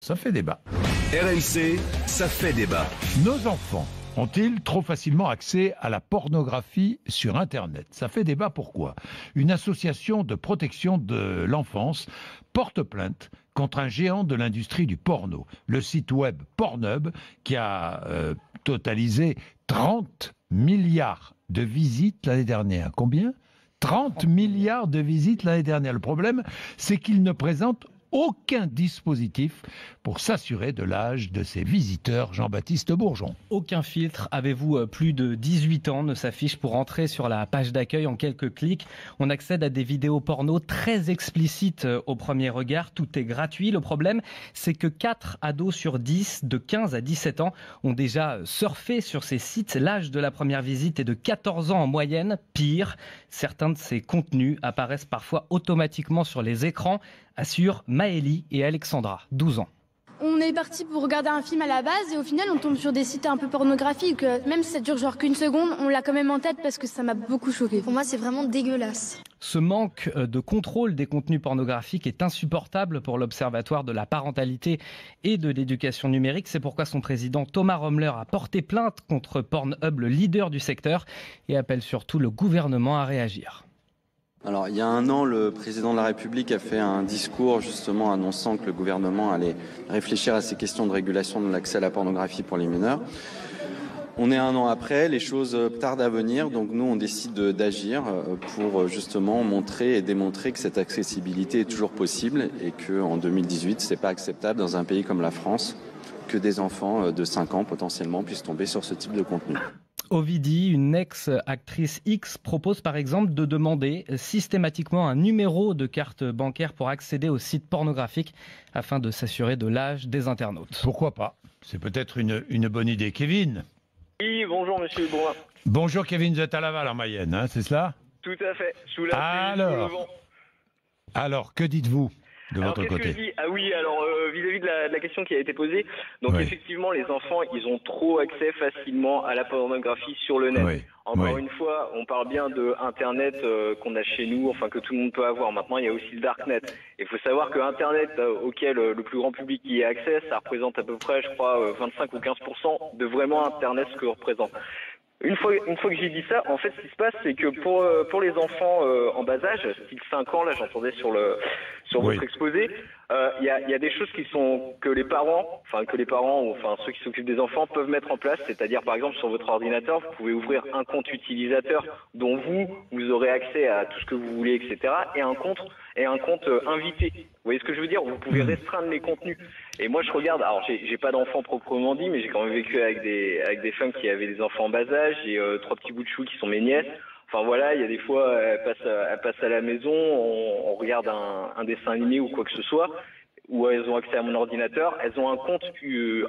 Ça fait débat. RMC, ça fait débat. Nos enfants ont-ils trop facilement accès à la pornographie sur Internet? Ça fait débat, pourquoi? Une association de protection de l'enfance porte plainte contre un géant de l'industrie du porno, le site web Pornhub, qui a totalisé 30 milliards de visites l'année dernière. Combien? 30 milliards de visites l'année dernière. Le problème, c'est qu'il ne présente aucun dispositif pour s'assurer de l'âge de ses visiteurs. Jean-Baptiste Bourgeon. Aucun filtre. Avez-vous plus de 18 ans ne s'affiche pour entrer sur la page d'accueil en quelques clics. On accède à des vidéos porno très explicites au premier regard. Tout est gratuit. Le problème, c'est que 4 ados sur 10 de 15 à 17 ans ont déjà surfé sur ces sites. L'âge de la première visite est de 14 ans en moyenne. Pire, certains de ces contenus apparaissent parfois automatiquement sur les écrans, assurent Maëlie et Alexandra, 12 ans. On est parti pour regarder un film à la base et au final on tombe sur des sites un peu pornographiques. Même si ça dure genre qu'une seconde, on l'a quand même en tête parce que ça m'a beaucoup choqué. Pour moi c'est vraiment dégueulasse. Ce manque de contrôle des contenus pornographiques est insupportable pour l'Observatoire de la parentalité et de l'éducation numérique. C'est pourquoi son président Thomas Rommler a porté plainte contre Pornhub, le leader du secteur, et appelle surtout le gouvernement à réagir. Alors, il y a un an, le président de la République a fait un discours justement annonçant que le gouvernement allait réfléchir à ces questions de régulation de l'accès à la pornographie pour les mineurs. On est un an après, les choses tardent à venir, donc nous on décide d'agir pour justement montrer et démontrer que cette accessibilité est toujours possible et qu'en 2018, c'est pas acceptable dans un pays comme la France que des enfants de 5 ans potentiellement puissent tomber sur ce type de contenu. Ovidie, une ex-actrice X, propose par exemple de demander systématiquement un numéro de carte bancaire pour accéder aux sites pornographiques afin de s'assurer de l'âge des internautes. Pourquoi pas? C'est peut-être une bonne idée. Kevin? Oui, bonjour monsieur Bourgeon. Bonjour Kevin, vous êtes à Laval en Mayenne, hein, c'est cela? Tout à fait, sous la pluie, sous le vent. Alors, que dites-vous de votre côté? Vis-à-vis de la question qui a été posée, donc oui. Effectivement, les enfants, ils ont trop accès facilement à la pornographie sur le net. Oui. Encore une fois, on parle bien de Internet qu'on a chez nous, enfin que tout le monde peut avoir. Maintenant, il y a aussi le Darknet. Il faut savoir que Internet, auquel le plus grand public y a accès, ça représente à peu près, je crois, 25 ou 15% de vraiment Internet, ce que représente. Une fois que j'ai dit ça, en fait, ce qui se passe, c'est que pour les enfants en bas âge, style 5 ans, là, j'entendais sur votre exposé, il y a des choses que les parents, ceux qui s'occupent des enfants peuvent mettre en place, c'est-à-dire, par exemple, sur votre ordinateur, vous pouvez ouvrir un compte utilisateur dont vous aurez accès à tout ce que vous voulez, etc., et un compte invité. Vous voyez ce que je veux dire? Vous pouvez restreindre les contenus. Et moi, je regarde, alors j'ai pas d'enfants proprement dit, mais j'ai quand même vécu avec des femmes qui avaient des enfants en bas âge. J'ai 3 petits bouts de chou qui sont mes nièces. Enfin voilà, il y a des fois, elles passent à la maison, on regarde un dessin animé ou quoi que ce soit, où elles ont accès à mon ordinateur, elles ont un compte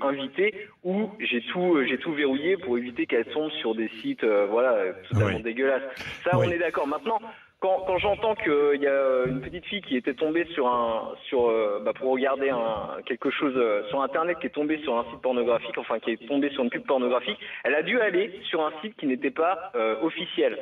invité où j'ai tout verrouillé pour éviter qu'elles tombent sur des sites totalement dégueulasses. Ça, on est d'accord. Maintenant, quand j'entends qu'il y a une petite fille qui était tombée pour regarder quelque chose sur Internet, qui est tombée sur un site pornographique, enfin qui est tombée sur une pub pornographique, elle a dû aller sur un site qui n'était pas officiel.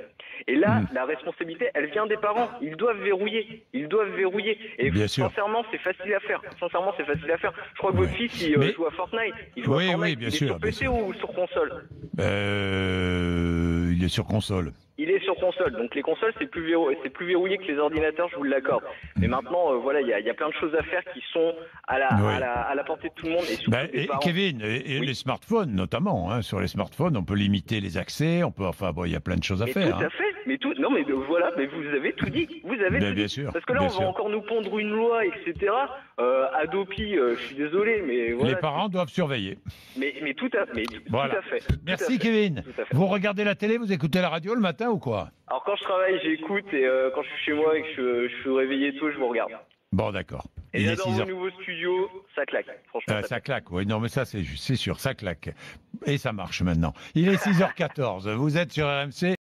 Et là, la responsabilité, elle vient des parents. Ils doivent verrouiller. Et sincèrement, c'est facile à faire. Je crois que votre fils, il joue à Fortnite. Il joue à Fortnite. Bien sûr. Sur PC ou sur console? Il est sur console. Il est sur console, donc les consoles c'est plus verrouillé que les ordinateurs, je vous l'accorde. Mais maintenant, il y a plein de choses à faire qui sont à la portée de tout le monde et surtout des parents. Kevin, les smartphones notamment, hein, sur les smartphones, on peut limiter les accès, il y a plein de choses à faire. Tout à fait. Mais vous avez tout dit. Bien sûr. Parce que là, on va encore nous pondre une loi, etc. Adopi, je suis désolé, mais voilà. Les parents doivent surveiller. Mais tout à fait. Merci Kevin. Vous regardez la télé, vous écoutez la radio le matin ou quoi? Alors quand je travaille, j'écoute et quand je suis chez moi et que je suis réveillé tôt, je vous regarde. Bon, d'accord. Et j'adore vos nouveaux studios, ça claque. Franchement, ça claque, oui. Non, mais ça, c'est sûr, ça claque. Et ça marche maintenant. Il est 6h14. Vous êtes sur RMC.